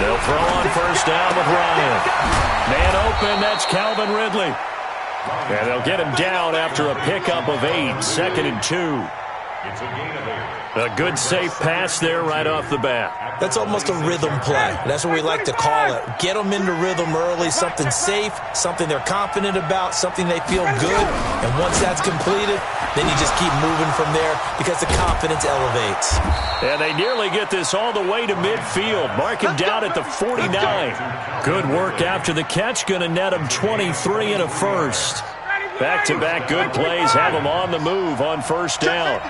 They'll throw on first down with Ryan. Man open, that's Calvin Ridley. And they'll get him down after a pickup of 8, 2nd and 2. A good, safe pass there right off the bat. That's almost a rhythm play. That's what we like to call it. Get them into rhythm early, something safe, something they're confident about, something they feel good. And once that's completed, then you just keep moving from there because the confidence elevates. And they nearly get this all the way to midfield. Mark him down at the 49. Good work after the catch. Going to net him 23 and a first. Back-to-back good plays have him on the move on first down.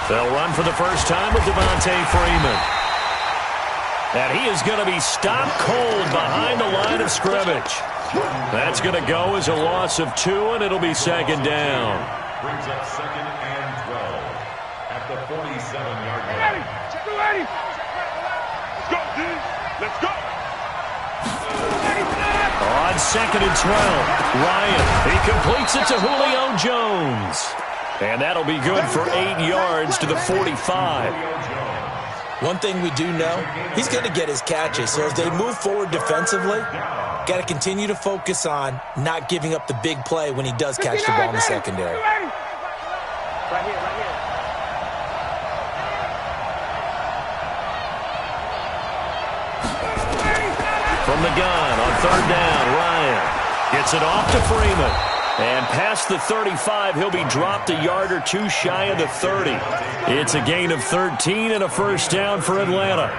They'll run for the first time with Devontae Freeman. And he is going to be stopped cold behind the line of scrimmage. That's going to go as a loss of 2, and it'll be 2nd down. Brings up 2nd and 12 at the 47-yard line. Let's go, dude. Let's go. On 2nd and 12, Ryan. He completes it to Julio Jones. And that'll be good for 8 yards to the 45. One thing we do know, he's going to get his catches. So as they move forward defensively, got to continue to focus on not giving up the big play when he does catch the ball in the secondary. Right here, right here. From the gun on 3rd down, Ryan gets it off to Freeman. And past the 35, he'll be dropped a yard or 2 shy of the 30. It's a gain of 13 and a first down for Atlanta.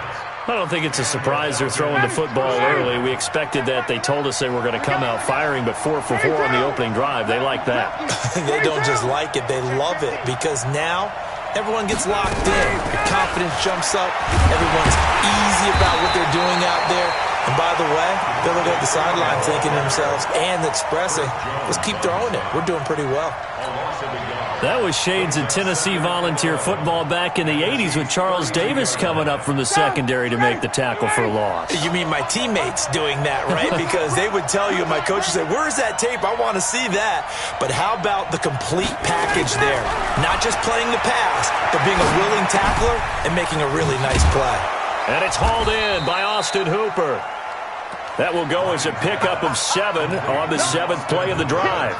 I don't think it's a surprise they're throwing the football early. We expected that. They told us they were going to come out firing, but 4 for 4 on the opening drive. They like that. They don't just like it. They love it because now everyone gets locked in. Your confidence jumps up. Everyone's easy about what they're doing out there. And by the way, they're looking at the sideline thinking to themselves and expressing, let's keep throwing it. We're doing pretty well. That was shades of Tennessee Volunteer football back in the 80s with Charles Davis coming up from the secondary to make the tackle for a loss. You mean my teammates doing that, right? Because they would tell you, my coach would say, where's that tape? I want to see that. But how about the complete package there? Not just playing the pass, but being a willing tackler and making a really nice play. And it's hauled in by Austin Hooper. That will go as a pickup of 7 on the 7th play of the drive.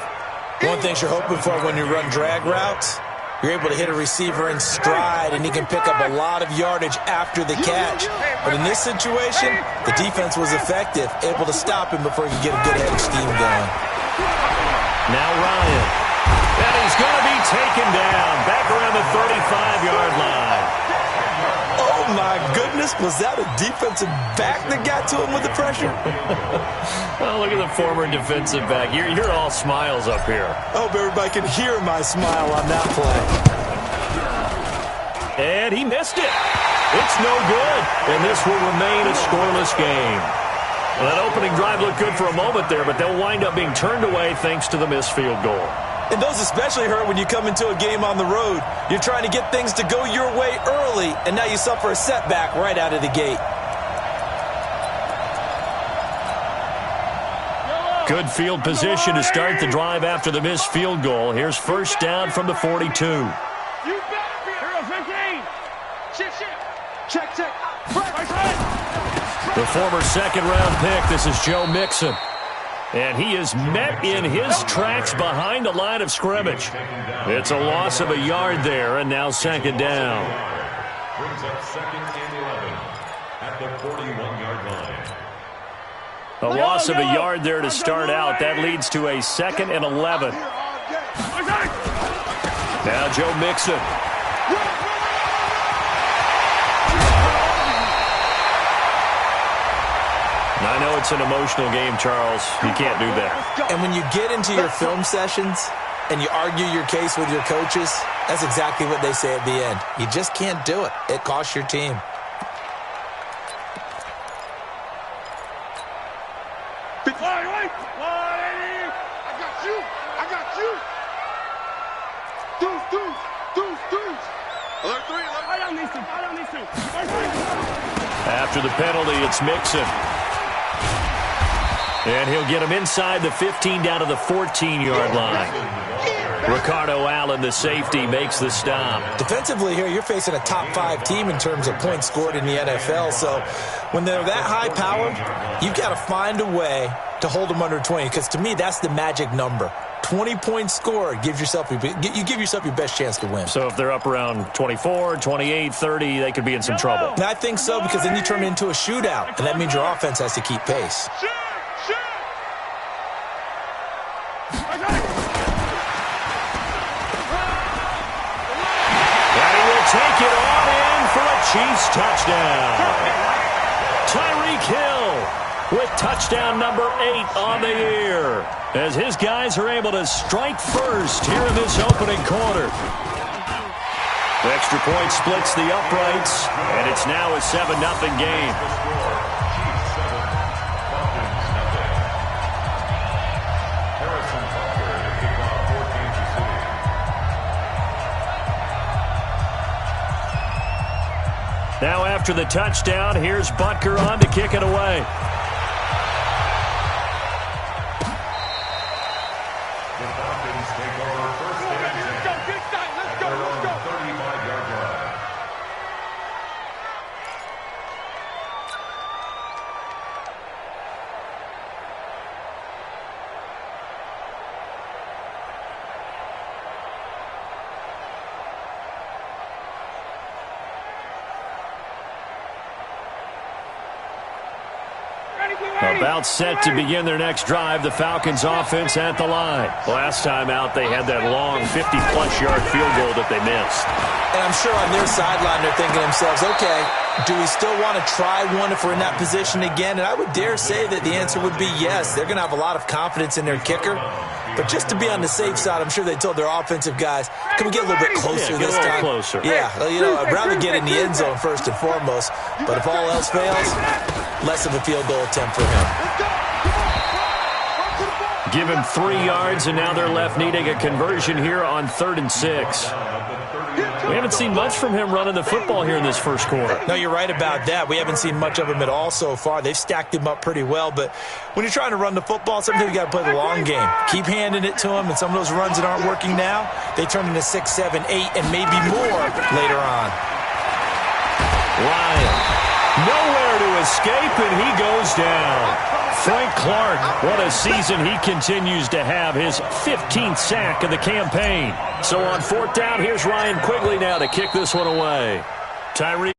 One thing you're hoping for when you run drag routes, you're able to hit a receiver in stride, and he can pick up a lot of yardage after the catch. But in this situation, the defense was effective, able to stop him before he could get a good head of steam going. Now Ryan. And he's going to be taken down back around the 35-yard line. Oh, my goodness. Was that a defensive back that got to him with the pressure? Oh, look at the former defensive back. You're all smiles up here. I hope everybody can hear my smile on that play. And he missed it. It's no good. And this will remain a scoreless game. Well, that opening drive looked good for a moment there, but they'll wind up being turned away thanks to the missed field goal. And those especially hurt when you come into a game on the road. You're trying to get things to go your way early, and now you suffer a setback right out of the gate. Good field position to start the drive after the missed field goal. Here's first down from the 42. The former second-round pick, this is Joe Mixon. And he is met in his tracks behind the line of scrimmage. It's a loss of a yard there, and now 2nd down. Brings up 2nd and 11 at the 41-yard line. A loss of a yard there to start out. That leads to a 2nd and 11. Now Joe Mixon. I know it's an emotional game, Charles. You can't do that. And when you get into your film sessions and you argue your case with your coaches, that's exactly what they say at the end. You just can't do it. It costs your team. After the penalty, it's Mixon. And he'll get him inside the 15 down to the 14-yard line. Ricardo Allen, the safety, makes the stop. Defensively here, you're facing a top 5 team in terms of points scored in the NFL. So when they're that high powered, you've got to find a way to hold them under 20, because to me, that's the magic number. 20 points scored gives yourself you give yourself your best chance to win. So if they're up around 24, 28, 30, they could be in some trouble. And I think so, because then you turn it into a shootout, and that means your offense has to keep pace. And he will take it on in for a Chiefs touchdown. Tyreek Hill with touchdown number 8 on the year, as his guys are able to strike first here in this opening quarter. The extra point splits the uprights, and it's now a 7-0 game. Now after the touchdown, here's Butker on to kick it away. About set to begin their next drive, the Falcons offense at the line. Last time out, they had that long 50-plus yard field goal that they missed. And I'm sure on their sideline they're thinking to themselves, okay, do we still want to try one if we're in that position again? And I would dare say that the answer would be yes. They're going to have a lot of confidence in their kicker. But just to be on the safe side, I'm sure they told their offensive guys, can we get a little bit closer this time? Closer. Yeah, you know, I'd rather get in the end zone first and foremost. But if all else fails, less of a field goal attempt for him. Give him 3 yards, and now they're left needing a conversion here on 3rd and 6. We haven't seen much from him running the football here in this first quarter. No, you're right about that. We haven't seen much of him at all so far. They've stacked him up pretty well, but when you're trying to run the football, sometimes you got to play the long game. Keep handing it to him, and some of those runs that aren't working now, they turn into 6, 7, 8, and maybe more later on. Ryan, nowhere to escape, and he goes down. Frank Clark, what a season he continues to have, his 15th sack of the campaign. So on 4th down, here's Ryan Quigley now to kick this one away. Tyreek.